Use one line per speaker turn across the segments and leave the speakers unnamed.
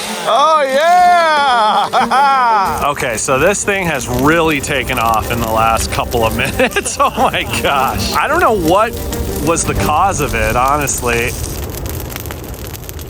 Oh yeah!
Okay, so this thing has really taken off in the last couple of minutes. Oh my gosh. I don't know what was the cause of it, honestly.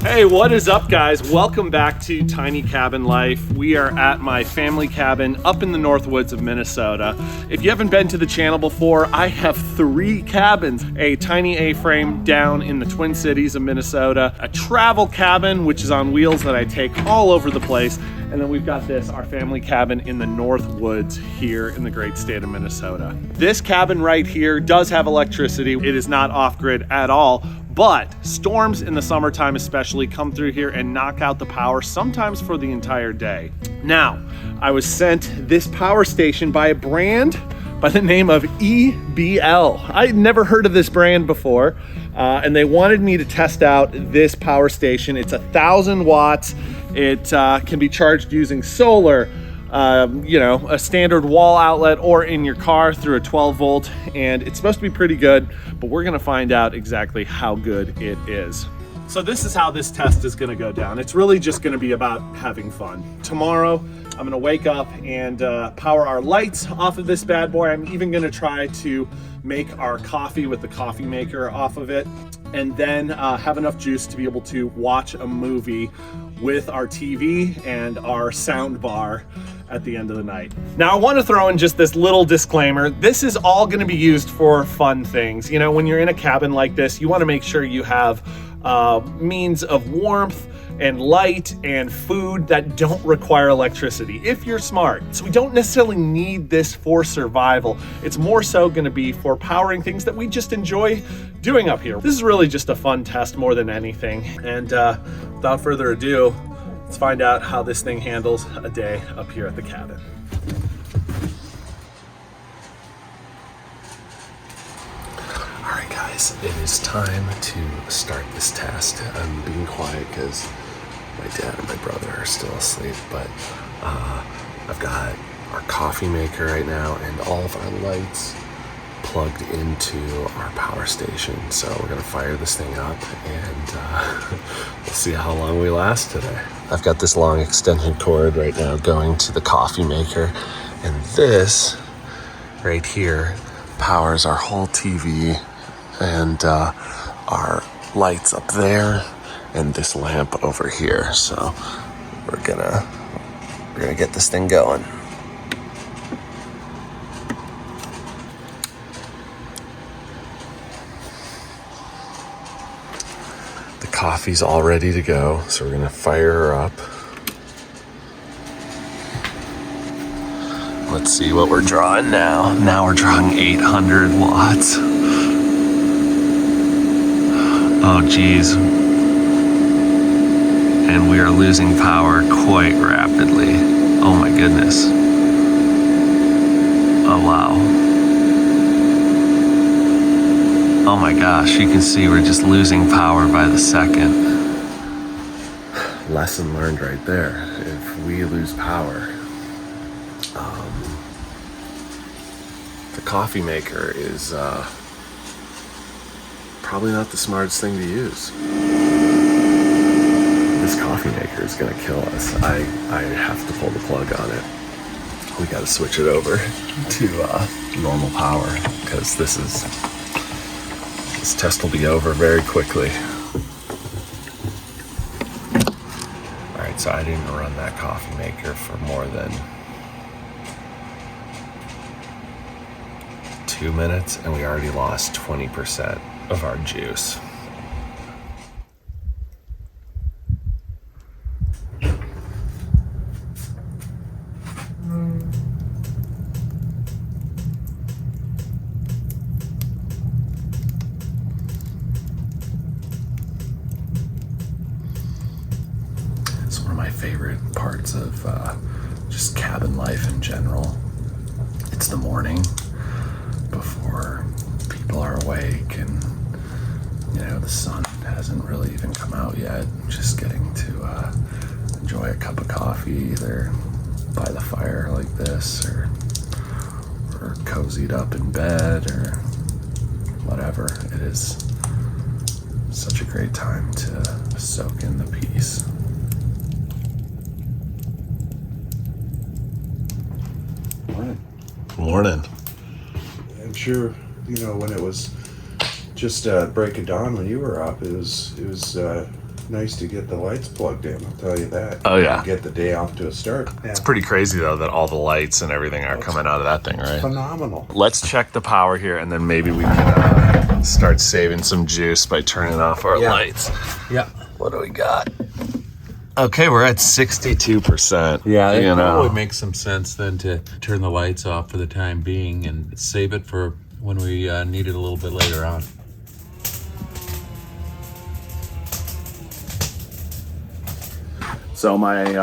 Hey, what is up, guys? Welcome back to Tiny Cabin Life. We are at my family cabin up in the Northwoods of Minnesota. If you haven't been to the channel before, I have 3 cabins. A tiny A-frame down in the Twin Cities of Minnesota, a travel cabin, which is on wheels that I take all over the place, and then we've got this, our family cabin in the Northwoods here in the great state of Minnesota. This cabin right here does have electricity. It is not off-grid at all, but storms in the summertime especially come through here and knock out the power, sometimes for the entire day. Now, I was sent this power station by a brand by the name of EBL. I had never heard of this brand before, and they wanted me to test out this power station. It's 1,000 watts. It can be charged using solar, a standard wall outlet, or in your car through a 12 volt, and it's supposed to be pretty good, but we're gonna find out exactly how good it is. So this is how this test is gonna go down. It's really just gonna be about having fun. Tomorrow, I'm gonna wake up and power our lights off of this bad boy. I'm even gonna try to make our coffee with the coffee maker off of it, and then have enough juice to be able to watch a movie with our TV and our sound bar at the end of the night. Now, I want to throw in just this little disclaimer. This is all going to be used for fun things. You know, when you're in a cabin like this, you want to make sure you have means of warmth and light and food that don't require electricity, if you're smart. So we don't necessarily need this for survival. It's more so going to be for powering things that we just enjoy doing up here. This is really just a fun test more than anything. And without further ado, let's find out how this thing handles a day up here at the cabin.
All right, guys, it is time to start this test. I'm being quiet because my dad and my brother are still asleep, but I've got our coffee maker right now and all of our lights plugged into our power station. So we're gonna fire this thing up and we'll see how long we last today. I've got this long extension cord right now going to the coffee maker, and this right here powers our whole TV and our lights up there and this lamp over here. So we're gonna get this thing going. The coffee's all ready to go, so we're gonna fire her up. Let's see what we're drawing now. Now we're drawing 800 watts. Oh geez. And we are losing power quite rapidly. Oh my goodness. Oh wow. Oh my gosh, you can see we're just losing power by the second. Lesson learned right there. If we lose power, the coffee maker is probably not the smartest thing to use. This coffee maker is gonna kill us. I have to pull the plug on it. We gotta switch it over to normal power, because this test will be over very quickly. All right, so I didn't run that coffee maker for more than 2 minutes, and we already lost 20% of our juice. It's one of my favorite parts of just cabin life in general. It's the morning before people are awake and the sun hasn't really even come out yet. Just getting to enjoy a cup of coffee either by the fire like this or cozied up in bed or whatever. It is such a great time to soak in the peace. morning.
I'm sure, you know, when it was just break of dawn when you were up, it was nice to get the lights plugged in, I'll tell you that.
Oh, yeah.
Get the day off to a start. Yeah.
It's pretty crazy, though, that all the lights and everything are coming out of that thing, right?
Phenomenal.
Let's check the power here, and then maybe we can start saving some juice by turning off our lights.
Yeah.
What do we got? Okay, we're at 62%.
Yeah, it
you know.
probably makes some sense then to turn the lights off for the time being and save it for when we need it a little bit later on.
So my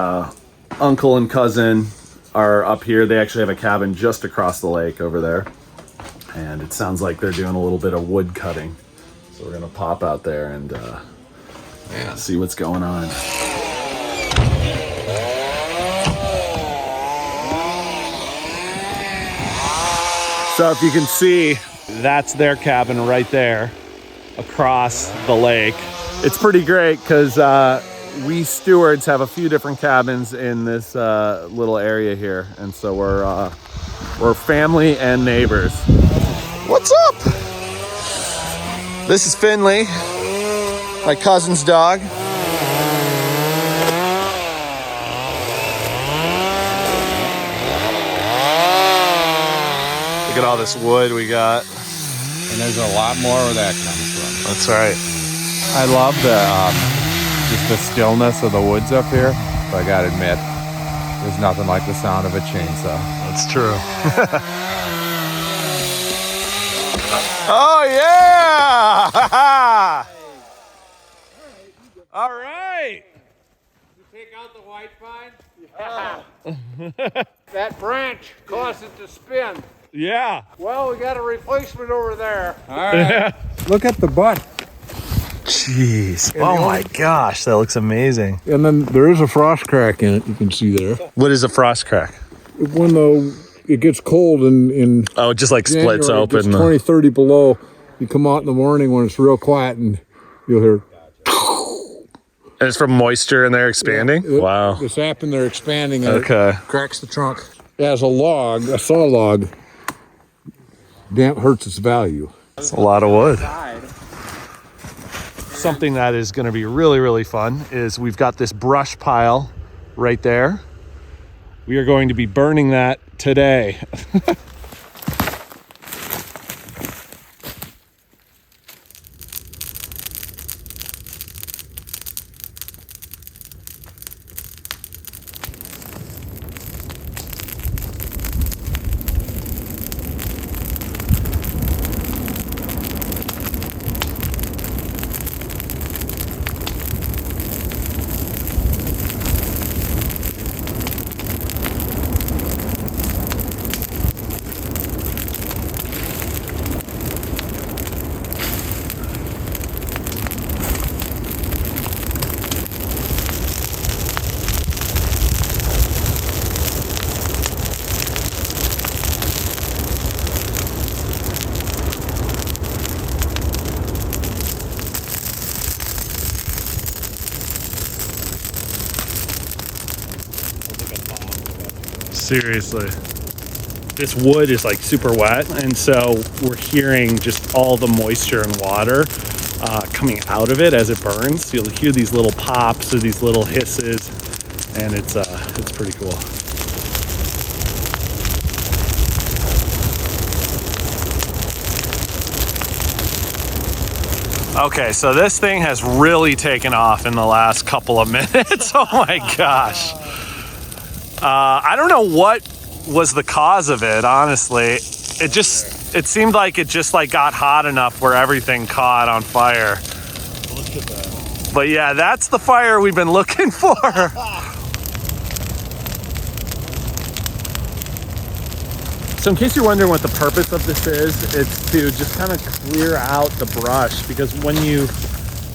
uncle and cousin are up here. They actually have a cabin just across the lake over there. And it sounds like they're doing a little bit of wood cutting. So we're gonna pop out there and see what's going on. So if you can see, that's their cabin right there across the lake. It's pretty great because we stewards have a few different cabins in this little area here, and so we're family and neighbors. What's up? This is Finley, my cousin's dog. Look at all this wood we got.
And there's a lot more where that comes from.
That's right.
I love just the stillness of the woods up here. But I gotta admit, there's nothing like the sound of a chainsaw.
That's true. Oh yeah! All right.
Take out the white pine? That branch caused it to spin.
Yeah.
Well, we got a replacement over there.
All right. Look at the butt.
Jeez. Oh my gosh, that looks amazing.
And then there is a frost crack in it, you can see there.
What is a frost crack?
When it gets cold in
Oh, it just like
January,
splits
it
open.
gets 20, 30 below. You come out in the morning when it's real quiet and you'll hear.
And it's from moisture and they're expanding? Wow.
The sap in there expanding and
Okay.
it cracks the trunk. As a saw log, damp hurts its value.
It's a lot of wood. Something that is going to be really, really fun is we've got this brush pile right there. We are going to be burning that today. Seriously. This wood is like super wet, and so we're hearing just all the moisture and water coming out of it as it burns. You'll hear these little pops or these little hisses, and it's pretty cool. Okay, so this thing has really taken off in the last couple of minutes. Oh my gosh. I don't know what was the cause of it, honestly. It seemed like it just like got hot enough where everything caught on fire. Look at that. But yeah, that's the fire we've been looking for. So in case you're wondering what the purpose of this is, it's to just kind of clear out the brush, because when you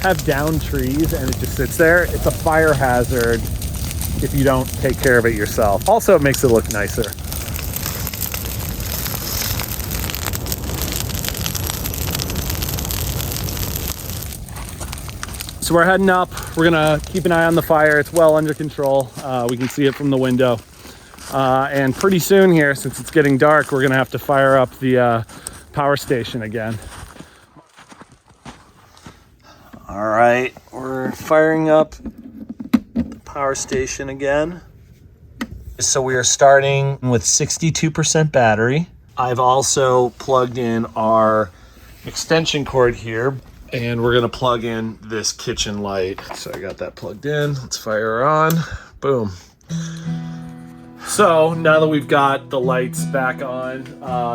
have downed trees and it just sits there, it's a fire hazard if you don't take care of it yourself. Also, it makes it look nicer. So we're heading up. We're gonna keep an eye on the fire. It's well under control. We can see it from the window. And pretty soon here, since it's getting dark, we're gonna have to fire up the power station again. All right, we're firing up the power station again. So we are starting with 62% battery. I've also plugged in our extension cord here, and we're gonna plug in this kitchen light. So I got that plugged in. Let's fire her on. Boom. So now that we've got the lights back on,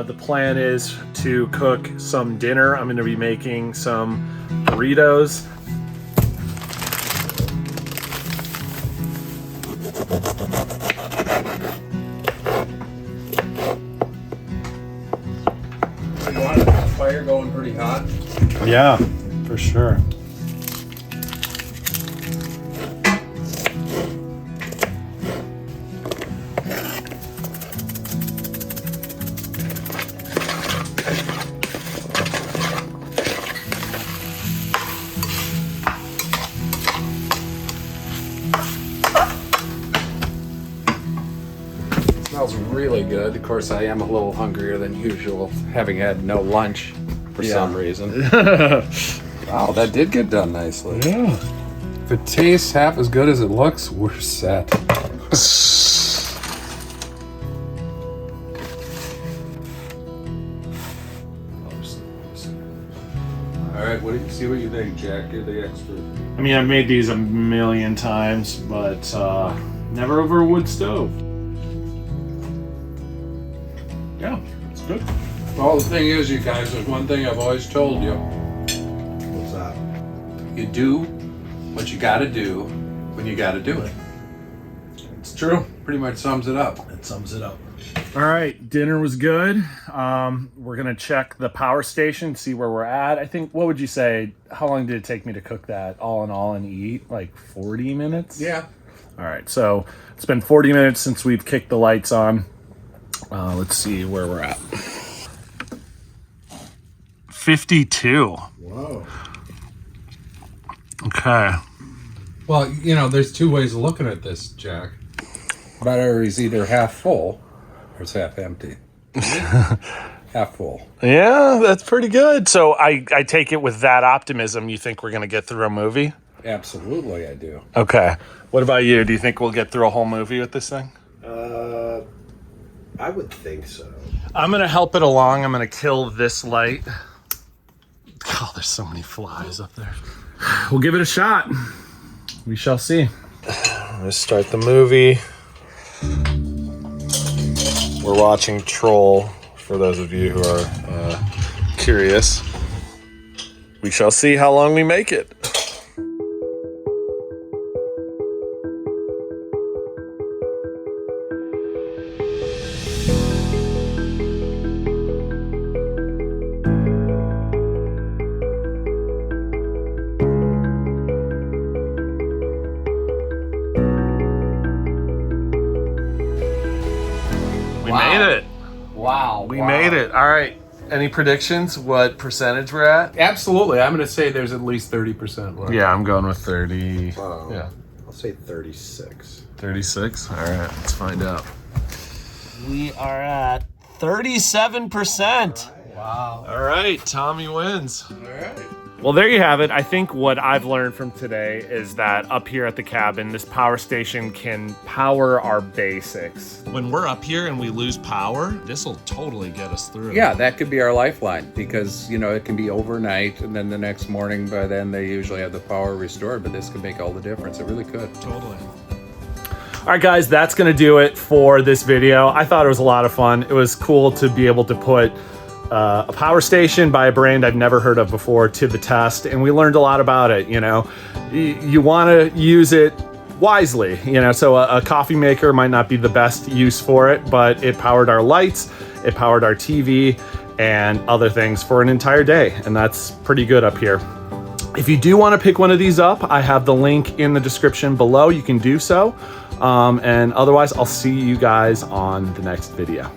the plan is to cook some dinner. I'm gonna be making some burritos.
You want the fire going pretty hot?
Yeah, for sure.
Smells really good. Of course, I am a little hungrier than usual, having had no lunch for some reason. Wow, that did get done nicely.
Yeah.
If it tastes half as good as it looks, we're set. All right, see what you think, Jack. You're the expert.
I mean, I've made these a million times, but never over a wood stove. Yeah, it's good.
Well, the thing is, you guys, there's one thing I've always told you.
What's that?
You do what you gotta do when you gotta do it.
It's true.
Pretty much sums it up.
That sums it up.
All right, dinner was good. We're gonna check the power station, see where we're at. I think, what would you say, how long did it take me to cook that all in all and eat? Like 40 minutes?
Yeah.
All right, so it's been 40 minutes since we've kicked the lights on. Let's see where we're at. 52.
Whoa.
Okay.
Well, you know, there's two ways of looking at this, Jack. Battery is either half full or it's half empty. Half full.
Yeah, that's pretty good. So I take it with that optimism, you think we're going to get through a movie?
Absolutely, I do.
Okay. What about you? Do you think we'll get through a whole movie with this thing?
I would think so.
I'm going to help it along. I'm going to kill this light. Oh, there's so many flies up there. We'll give it a shot. We shall see. Let's start the movie. We're watching Troll, for those of you who are curious. We shall see how long we make it. We made it.
Wow.
We made it. All right. Any predictions? What percentage we're at?
Absolutely. I'm going to say there's at least 30% left.
Yeah, I'm going with 30. Yeah.
I'll say 36.
36? All right, let's find out. We are at 37%.
Wow.
All right, Tommy wins.
All right.
Well, there you have it. I think what I've learned from today is that up here at the cabin, this power station can power our basics. When we're up here and we lose power, this will totally get us through.
Yeah, that could be our lifeline because, you know, it can be overnight and then the next morning, by then they usually have the power restored, but this could make all the difference. It really could.
Totally. All right, guys, that's going to do it for this video. I thought it was a lot of fun. It was cool to be able to put a power station by a brand I've never heard of before to the test, and we learned a lot about it. You know, you want to use it wisely, you know, so a coffee maker might not be the best use for it, but it powered our lights, it powered our TV and other things for an entire day, and that's pretty good up here. If you do want to pick one of these up, I have the link in the description below. You can do so, and otherwise I'll see you guys on the next video.